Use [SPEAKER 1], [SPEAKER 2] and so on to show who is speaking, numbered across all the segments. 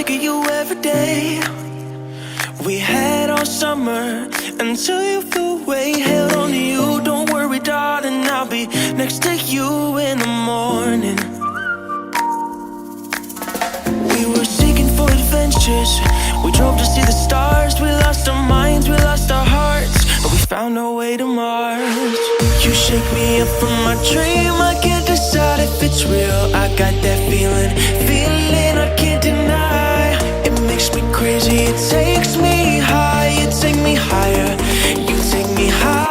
[SPEAKER 1] think of you every day. We had all summer until you flew away. Held on to you, don't worry darling, I'll be next to you in the morning. We were seeking for adventures, we drove to see the stars. We lost our minds, we lost our hearts, but we found our way to Mars. You shake me up from my dream, I can't decide if it's real. I got that feeling I can't deny. It makes me crazy, it takes me high. You take me higher, you take me higher.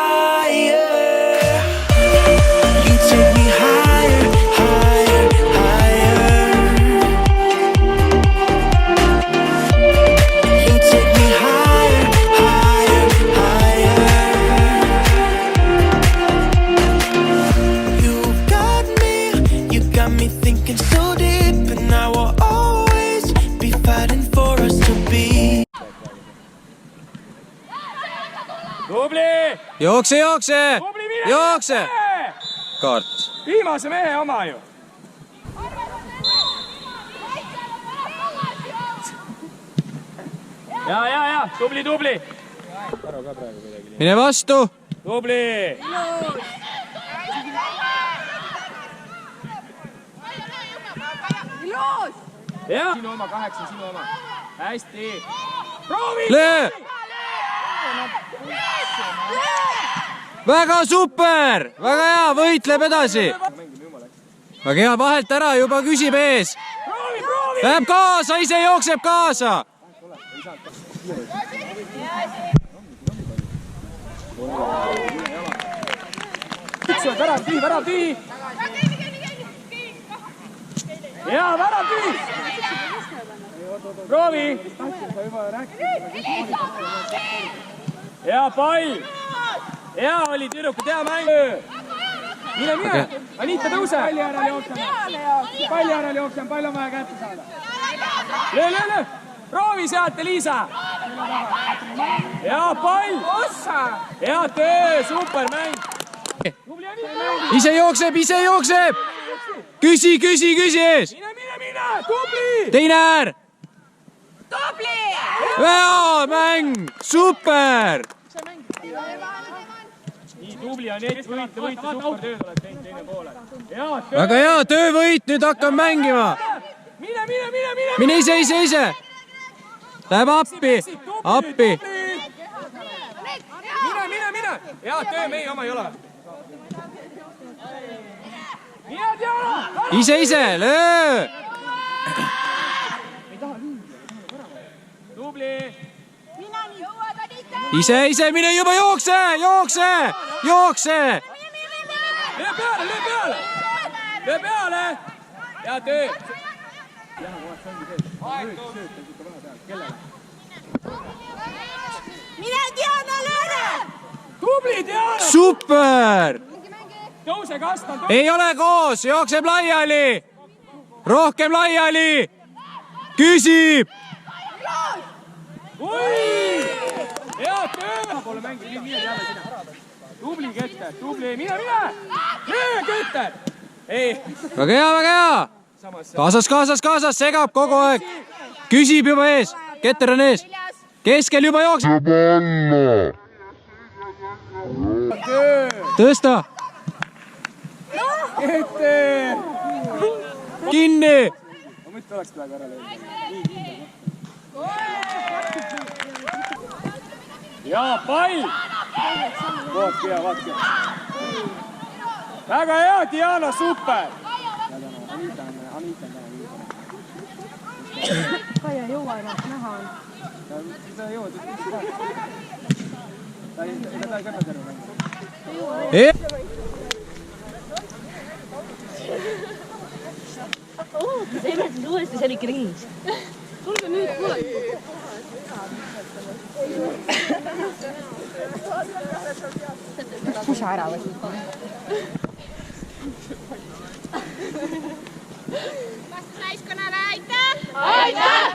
[SPEAKER 1] You take me higher, higher, higher. You take me higher, higher, higher. You got me thinking so deep, and I will always be fighting for us to be.
[SPEAKER 2] Tubli!
[SPEAKER 3] Jookse, jookse!
[SPEAKER 2] Tubli, mine!
[SPEAKER 3] Jookse! Kaart.
[SPEAKER 2] Viimase mehe oma ju. Ja, tubli, tubli.
[SPEAKER 3] Mine vastu!
[SPEAKER 2] Tubli! Ja! Sinu oma, 8, sinu oma. Hästi. Proovi!
[SPEAKER 3] Löö! Väga super! Väga hea, võitleb edasi! Väga hea, vahelt ära, juba küsib ees! Läheb kaasa, ise jookseb kaasa!
[SPEAKER 2] Värav tühi! Jaa, värav tühi! Proovi! Hea pall! Hea oli tüdrukud, hea mäng! Mine! Anita, tõuse! Palli ära jooksen, pall on vaja kätte saada. Löö! Proovi sealt, Elisa! Hea pall! Hea töö, super mäng!
[SPEAKER 3] Ise jookseb! Küsi ees!
[SPEAKER 2] Mine! Tubli!
[SPEAKER 3] Teine äär!
[SPEAKER 4] Tubli!
[SPEAKER 3] Hea mäng! Super!
[SPEAKER 2] Nii tubli on Eit, võite, super tööd oled teinud teine poole.
[SPEAKER 3] Väga hea, töövõit, nüüd hakkab mängima!
[SPEAKER 2] Mine!
[SPEAKER 3] Mine ise! Läheb appi!
[SPEAKER 2] Mine! Hea töö, meie oma ei ole. Mine, Diana!
[SPEAKER 3] Ise, löö!
[SPEAKER 2] Tubli!
[SPEAKER 3] Ise, mine juba, jookse!
[SPEAKER 2] Löö peale! Hea töö!
[SPEAKER 4] Mine, Diana, lööre!
[SPEAKER 2] Tubli, Diana!
[SPEAKER 3] Super!
[SPEAKER 2] Tõuse kasta!
[SPEAKER 3] Ei ole koos, jookseb laiali! Rohkem laiali! Küsib!
[SPEAKER 2] Hea töö! Poole mängi, mine teale sina. Tubli Keter, tubli, mine! Löö Keter!
[SPEAKER 3] Väga hea! Kaasas, segab kogu aeg! Küsib juba ees! Keter on ees! Keskel juba jookseb! Tõsta!
[SPEAKER 2] Keter!
[SPEAKER 3] Kinni!
[SPEAKER 2] Ma mõtle oleks praegu ära löönud. Ja pall! Vaatke. Väga hea, Diana, super!
[SPEAKER 4] Kaia ei jõua ennast näha on.
[SPEAKER 2] Ta ei jõua, ta ei kõrna terve mängu.
[SPEAKER 4] See imetles uuesti, see oli kriis. Tulge nüüd kuule. Pusa ära võtta. Vastus naiskonnale, aitäh! Aitäh!